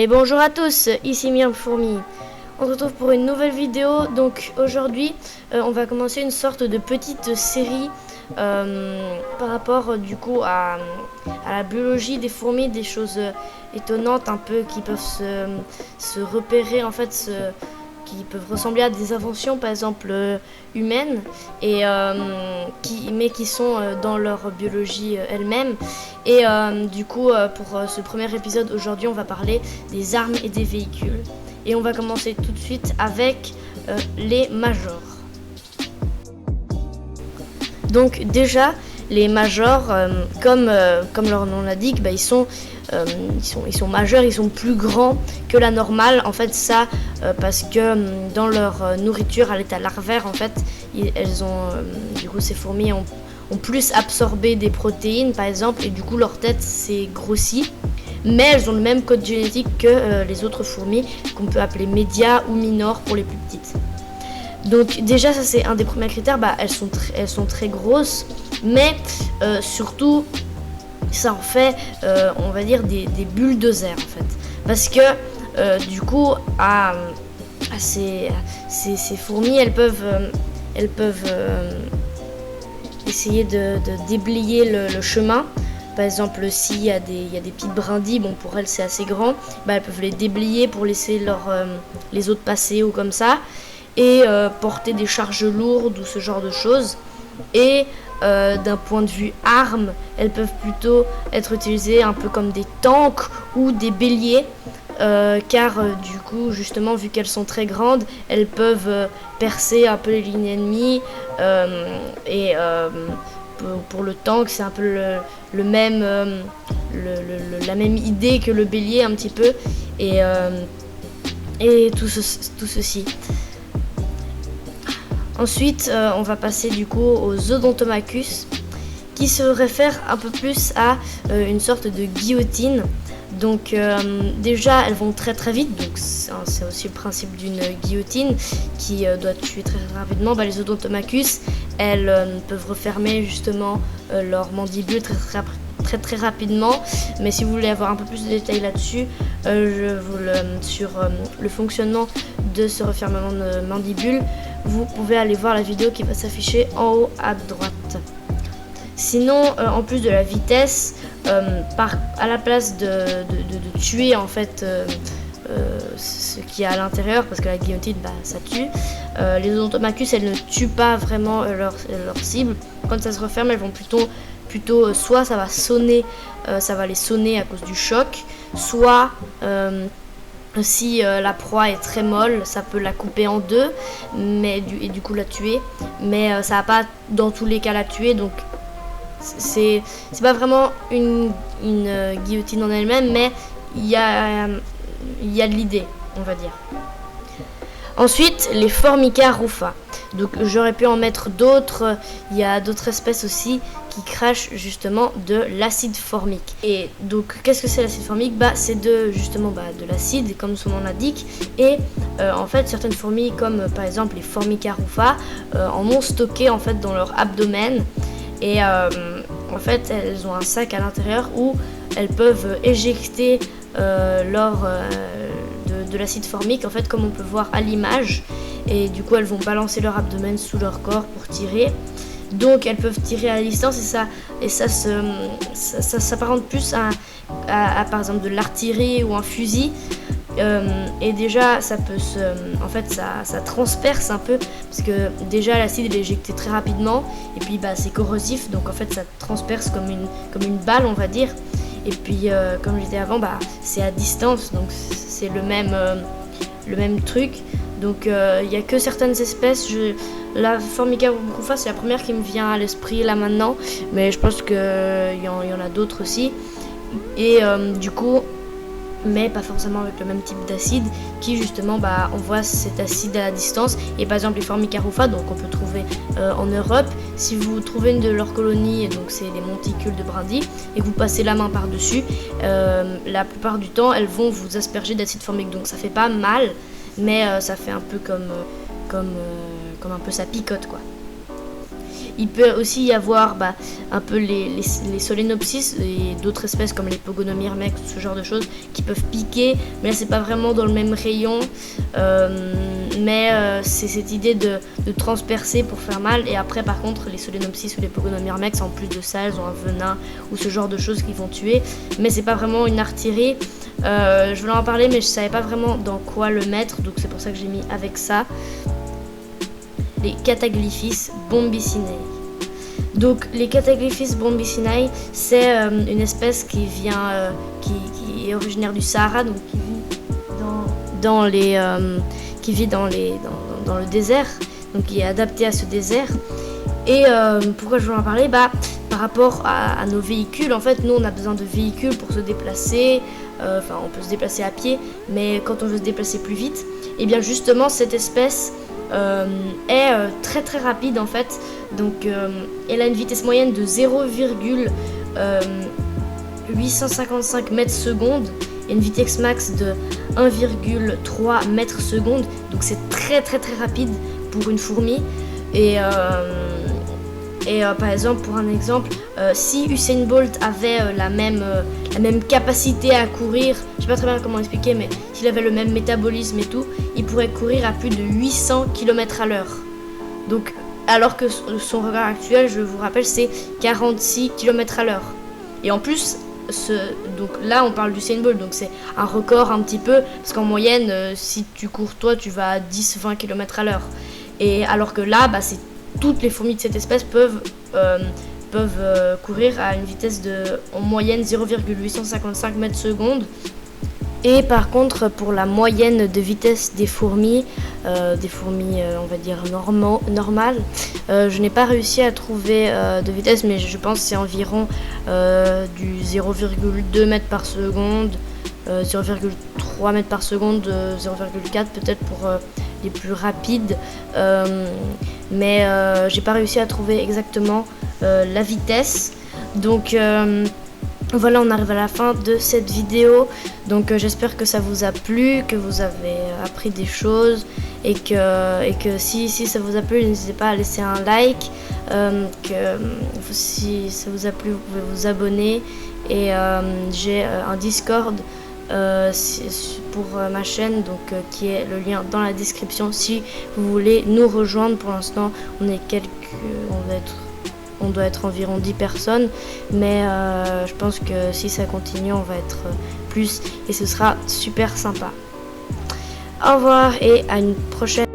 Et bonjour à tous, ici Myrme Fourmi. On se retrouve pour une nouvelle vidéo. Donc aujourd'hui, on va commencer une sorte de petite série par rapport du coup à la biologie des fourmis, des choses étonnantes un peu qui peuvent se repérer en fait, qui peuvent ressembler à des inventions par exemple humaines et mais qui sont dans leur biologie elle-même. Et du coup pour ce premier épisode aujourd'hui on va parler des armes et des véhicules et on va commencer tout de suite avec les majors. Donc déjà les majors comme leur nom l'indique, ils sont majeurs, ils sont plus grands que la normale. En fait ça parce que dans leur nourriture à l'état larvaire en fait elles ont du coup ces fourmis ont plus absorbé des protéines par exemple et du coup leur tête s'est grossie, mais elles ont le même code génétique que les autres fourmis qu'on peut appeler média ou minor pour les plus petites. Donc déjà ça c'est un des premiers critères, elles sont très grosses, mais surtout ça en fait on va dire des bulldozers en fait, parce que du coup ces fourmis elles peuvent essayer de déblayer le chemin. Par exemple, s'il y a des petites brindilles, pour elles c'est assez grand, elles peuvent les déblayer pour laisser les autres passer ou comme ça, et porter des charges lourdes ou ce genre de choses. Et d'un point de vue armes, elles peuvent plutôt être utilisées un peu comme des tanks ou des béliers, car du coup justement vu qu'elles sont très grandes, elles peuvent percer un peu les lignes ennemies, et pour le tank c'est un peu la même idée que le bélier un petit peu, et tout ceci. Ensuite on va passer du coup aux Odontomachus, qui se réfèrent un peu plus à une sorte de guillotine. Donc déjà elles vont très très vite, donc c'est aussi le principe d'une guillotine qui doit tuer très, très rapidement. Les Odontomachus elles peuvent refermer justement leurs mandibules très très rapidement, mais si vous voulez avoir un peu plus de détails là-dessus, sur le fonctionnement de ce refermement de mandibules, vous pouvez aller voir la vidéo qui va s'afficher en haut à droite. Sinon, en plus de la vitesse, à la place de tuer en fait ce qui est à l'intérieur, parce que la guillotine ça tue, les Odontomachus elles ne tuent pas vraiment leur cible. Quand ça se referme, elles vont plutôt soit ça va les sonner à cause du choc, soit si la proie est très molle, ça peut la couper en deux et du coup la tuer, mais ça va pas dans tous les cas la tuer. Donc c'est pas vraiment une guillotine en elle-même, mais il y a de l'idée, on va dire. Ensuite, les Formica rufa. Donc j'aurais pu en mettre d'autres. Il y a d'autres espèces aussi qui crachent justement de l'acide formique. Et donc qu'est-ce que c'est l'acide formique ? C'est de l'acide comme son nom l'indique. Et en fait certaines fourmis comme par exemple les Formica rufa en ont stocké en fait dans leur abdomen. Et en fait elles ont un sac à l'intérieur où elles peuvent éjecter de l'acide formique en fait, comme on peut voir à l'image, et du coup elles vont balancer leur abdomen sous leur corps pour tirer. Donc elles peuvent tirer à distance, et ça s'apparente plus à par exemple de l'artillerie ou un fusil. Et déjà ça peut ça transperce un peu, parce que déjà l'acide est éjecté très rapidement, et puis c'est corrosif, donc en fait ça transperce comme une balle, on va dire. Et puis comme je disais avant, c'est à distance, donc c'est le même truc. Donc il n'y a que certaines espèces. La Formica rufa c'est la première qui me vient à l'esprit là maintenant, mais je pense qu'il y en a d'autres aussi. Et du coup, mais pas forcément avec le même type d'acide, qui justement envoie cet acide à la distance. Et par exemple les Formica rufa, donc on peut trouver en Europe, si vous trouvez une de leurs colonies, donc c'est des monticules de brindilles, et que vous passez la main par dessus, la plupart du temps elles vont vous asperger d'acide formique, donc ça fait pas mal, mais ça fait un peu comme un peu ça picote quoi. Il peut aussi y avoir un peu les solenopsis et d'autres espèces comme les Pogonomyrmex, ce genre de choses qui peuvent piquer, mais là c'est pas vraiment dans le même rayon, c'est cette idée de transpercer pour faire mal. Et après par contre les solenopsis ou les Pogonomyrmex, en plus de ça, elles ont un venin ou ce genre de choses qui vont tuer, mais c'est pas vraiment une artillerie. Je voulais en parler mais je savais pas vraiment dans quoi le mettre, donc c'est pour ça que j'ai mis avec ça. Les Cataglyphis bombicinae. Donc les Cataglyphis bombicinae, c'est une espèce qui vient, qui est originaire du Sahara, donc qui vit dans le désert, donc qui est adapté à ce désert. Et pourquoi je voulais en parler? Par rapport à nos véhicules, en fait, nous on a besoin de véhicules pour se déplacer. On peut se déplacer à pied, mais quand on veut se déplacer plus vite, et bien justement cette espèce est très très rapide en fait. Donc elle a une vitesse moyenne de 0,855 mètres secondes et une vitesse max de 1,3 mètres secondes. Donc c'est très très très rapide pour une fourmi. Et par exemple, pour un exemple, si Usain Bolt avait la même capacité à courir, je sais pas très bien comment expliquer, mais s'il avait le même métabolisme et tout, il pourrait courir à plus de 800 km/h. Donc, alors que son record actuel, je vous rappelle, c'est 46 km/h. Et en plus, donc là, on parle d'Usain Bolt, donc c'est un record un petit peu, parce qu'en moyenne, si tu cours toi, tu vas à 10-20 km/h. Et alors que là, c'est toutes les fourmis de cette espèce peuvent courir à une vitesse de en moyenne 0,855 mètres secondes. Et par contre, pour la moyenne de vitesse des fourmis, on va dire normales, je n'ai pas réussi à trouver de vitesse, mais je pense que c'est environ du 0,2 mètres par seconde, 0,3 mètres par seconde, 0,4 peut-être pour les plus rapides, mais j'ai pas réussi à trouver exactement la vitesse. Donc voilà, on arrive à la fin de cette vidéo. Donc j'espère que ça vous a plu, que vous avez appris des choses, et que si ça vous a plu, n'hésitez pas à laisser un like, que si ça vous a plu, vous pouvez vous abonner. Et j'ai un Discord pour ma chaîne, donc qui est le lien dans la description si vous voulez nous rejoindre. Pour l'instant on doit être environ 10 personnes, mais je pense que si ça continue on va être plus, et ce sera super sympa. Au revoir et à une prochaine